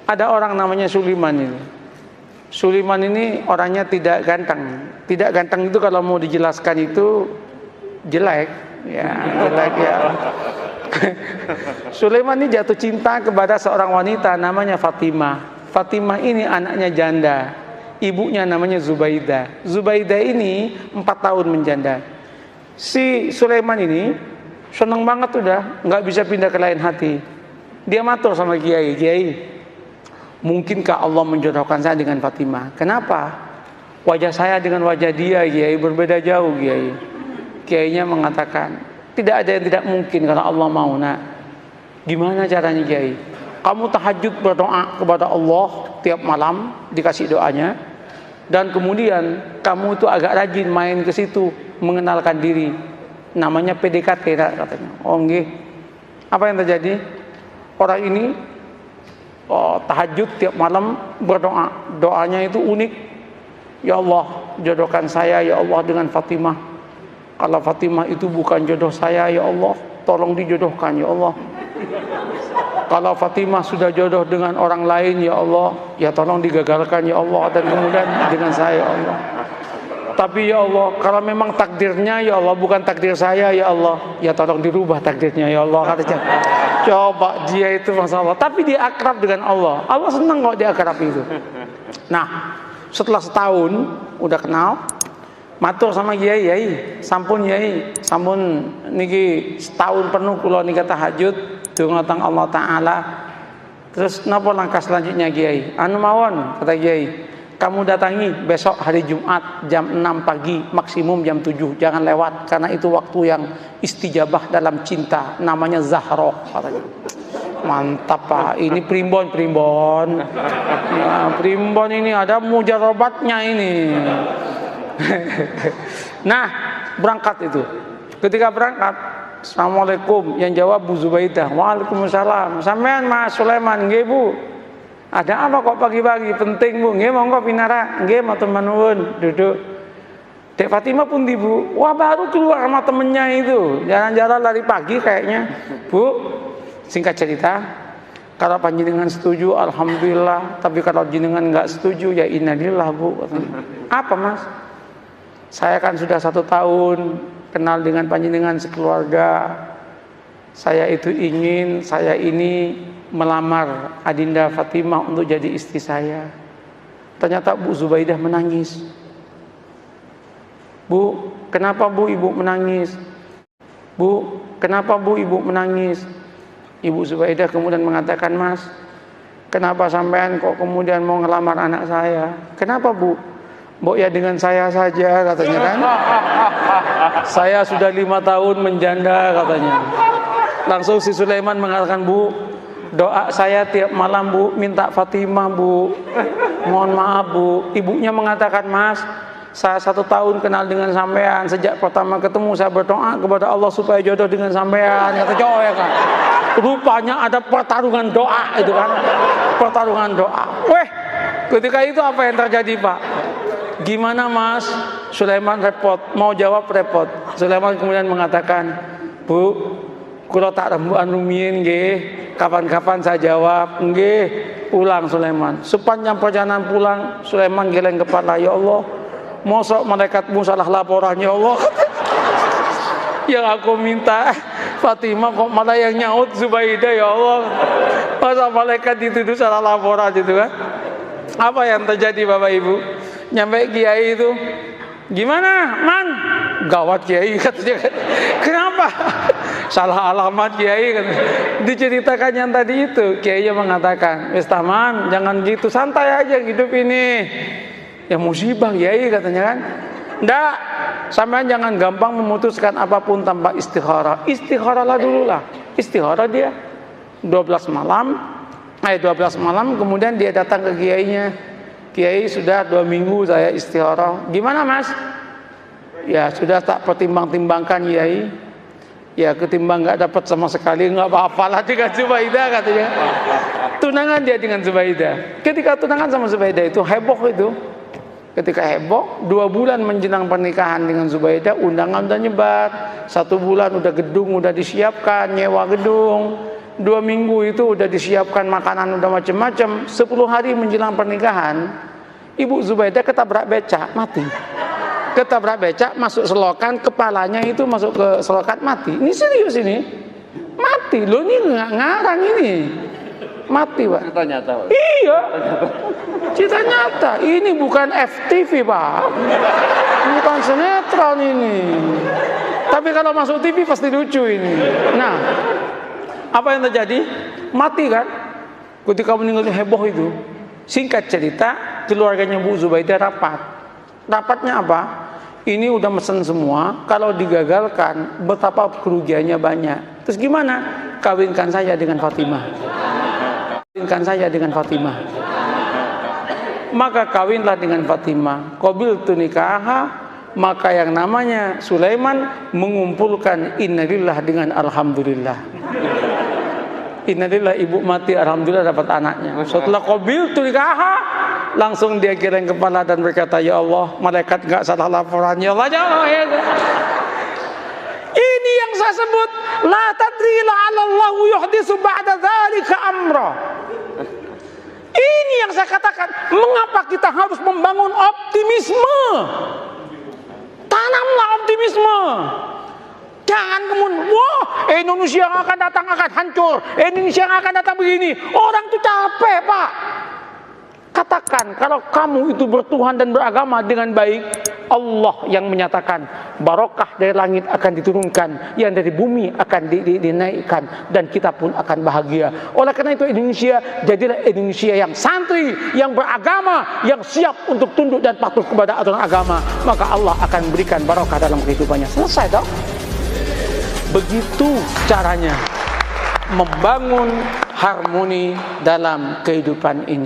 Ada orang namanya Sulaiman ini. Sulaiman ini orangnya tidak ganteng. Tidak ganteng itu kalau mau dijelaskan itu jelek, ya jelek ya. Sulaiman ini jatuh cinta kepada seorang wanita namanya Fatimah. Fatimah ini anaknya janda. Ibunya namanya Zubaidah. Zubaidah ini 4 tahun menjanda. Si Sulaiman ini seneng banget udah, nggak bisa pindah ke lain hati. Dia matur sama Kiai, Kiai, mungkinkah Allah menjodohkan saya dengan Fatimah? Kenapa? Wajah saya dengan wajah dia, Kiai, berbeda jauh, Kiai. Kiainya mengatakan, tidak ada yang tidak mungkin kalau Allah mau, nak. Gimana caranya, Kiai? Kamu tahajud berdoa kepada Allah tiap malam, dikasih doanya. Dan kemudian kamu itu agak rajin main ke situ, mengenalkan diri. Namanya PDKT, katanya. Oh, nggih. Apa yang terjadi? Orang ini tahajud tiap malam berdoa. Doanya itu unik. Ya Allah, jodohkan saya ya Allah dengan Fatimah. Kalau Fatimah itu bukan jodoh saya ya Allah, tolong dijodohkan ya Allah. Kalau Fatimah sudah jodoh dengan orang lain ya Allah, ya tolong digagalkan ya Allah, dan kemudian dengan saya ya Allah. Tapi ya Allah, kalau memang takdirnya ya Allah bukan takdir saya ya Allah, ya tolong dirubah takdirnya ya Allah, katanya. Coba dia itu Masya Allah, tapi dia akrab dengan Allah. Allah senang kok dia akrab itu. Nah, setelah setahun udah kenal, matur sama Kiai, Kiai, sampun Kiai, sampun niki setahun penuh kula nika tahajud dhumateng Allah Ta'ala. Terus napa langkah selanjutnya Kiai? Anu mawon, kata Kiai, kamu datangi besok hari Jumat jam 6 pagi, maksimum jam 7, jangan lewat, karena itu waktu yang istijabah dalam cinta, namanya Zahroh, katanya. Mantap Pak, ini primbon ya, primbon ini ada mujarobatnya ini. Nah, berangkat itu. Ketika berangkat, Assalamualaikum, yang jawab Bu Zubaidah. Waalaikumsalam. Sampean Mas Sulaiman, nggih Bu. Ada apa kok pagi-pagi? Penting Bu. Nggih monggo pinara. Nggih matur nuwun, duduk. Dek Fatimah pun di Bu. Wah, baru keluar sama temennya itu. Jalan-jalan lari pagi kayaknya. Bu, singkat cerita, kalau panjenengan setuju alhamdulillah, tapi kalau jenengan nggak setuju ya innalillah Bu. Apa Mas? Saya kan sudah 1 tahun kenal dengan panjenengan sekeluarga. Saya itu ingin saya ini melamar Adinda Fatimah untuk jadi istri saya. Ternyata Bu Zubaidah menangis. Bu, kenapa Bu ibu menangis? Bu, kenapa Bu ibu menangis? Ibu Zubaidah kemudian mengatakan, Mas, kenapa sampean kok kemudian mau ngelamar anak saya? Kenapa Bu? Mbok ya dengan saya saja, katanya kan. Saya sudah 5 tahun menjanda, katanya. Langsung si Sulaiman mengatakan, Bu, doa saya tiap malam Bu, minta Fatimah Bu. Mohon maaf Bu. Ibunya mengatakan, Mas, saya 1 tahun kenal dengan sampean. Sejak pertama ketemu saya berdoa kepada Allah supaya jodoh dengan sampean. Kata cowok ya kan. Rupanya ada pertarungan doa itu kan. Pertarungan doa. Weh, ketika itu apa yang terjadi Pak? Gimana Mas? Sulaiman repot, mau jawab repot. Sulaiman kemudian mengatakan, Bu, kula tak rembukan rumiyin nggih, kapan-kapan saya jawab. Nggih, pulang Sulaiman. Sepanjang perjalanan pulang, Sulaiman geleng kepala, ya Allah, mosok malaikatmu salah laporan ya Allah. Yang aku minta Fatimah kok malah yang nyaut Zubaidah ya Allah. Masa malaikat dituduh salah laporan gitu kan? Apa yang terjadi Bapak Ibu? Nyampe Kiai itu, gimana Man? Gawat Kiai katanya. Kenapa? Salah alamat Kiai katanya. Diceritakan yang tadi itu, Kiai mengatakan, wis taman, jangan gitu, santai aja hidup ini. Ya musibah Kiai katanya kan. Nggak, sampean jangan gampang memutuskan apapun tanpa istikharah. Istikharahlah dulu lah. Istikharah dia 12 malam kemudian dia datang ke kiainya. Kiai, sudah 2 minggu saya istikharah. Gimana Mas? Ya sudah tak pertimbang-timbangkan Kiai. Ya ketimbang nggak dapat sama sekali, nggak apa-apalah dengan Zubaidah katanya. Tunangan dia dengan Zubaidah. Ketika tunangan sama Zubaidah itu heboh itu. Ketika heboh, 2 bulan menjelang pernikahan dengan Zubaidah, undangan udah nyebar. 1 bulan udah gedung udah disiapkan, nyewa gedung. 2 minggu itu udah disiapkan makanan udah macam-macam. 10 hari menjelang pernikahan, Ibu Zubaidah ketabrak becak, mati. Ketabrak becak, masuk selokan, kepalanya itu masuk ke selokan, mati. Ini serius ini, mati. Loh ini nggak ngarang ini, mati Pak. Cerita nyata Pak. Iya, cerita nyata. Ini bukan FTV Pak, bukan sinetron ini. Tapi kalau masuk TV pasti lucu ini. Nah, apa yang terjadi? Mati kan? Ketika meninggal heboh itu. Singkat cerita, keluarganya Bu Zubaidah rapat. Rapatnya apa? Ini udah mesen semua. Kalau digagalkan, betapa kerugiannya banyak. Terus gimana? Kawinkan saya dengan Fatimah. Kawinkan saya dengan Fatimah. Maka kawinlah dengan Fatimah. Qabiltu nikaha. Maka yang namanya Sulaiman mengumpulkan innalillah dengan alhamdulillah. Innalillah, ibu mati, alhamdulillah dapat anaknya. Setelah qabiltu nikaha, langsung dia geleng kepala dan berkata, ya Allah, malaikat enggak salah laporan, ya Allah, ya Allah, ya Allah. Ini yang saya sebut la tadri la'allahu yuhdisu ba'da dzalika amra. Ini yang saya katakan, mengapa kita harus membangun optimisme? Tanamlah optimisme. Jangan kemudian, wah Indonesia yang akan datang akan hancur, Indonesia yang akan datang begini. Orang itu capek Pak. Katakan kalau kamu itu bertuhan dan beragama dengan baik, Allah yang menyatakan barokah dari langit akan diturunkan, yang dari bumi akan dinaikkan, dan kita pun akan bahagia. Oleh karena itu Indonesia jadilah Indonesia yang santri, yang beragama, yang siap untuk tunduk dan patuh kepada aturan agama. Maka Allah akan berikan barokah dalam kehidupannya. Selesai dong. Begitu caranya membangun harmoni dalam kehidupan ini.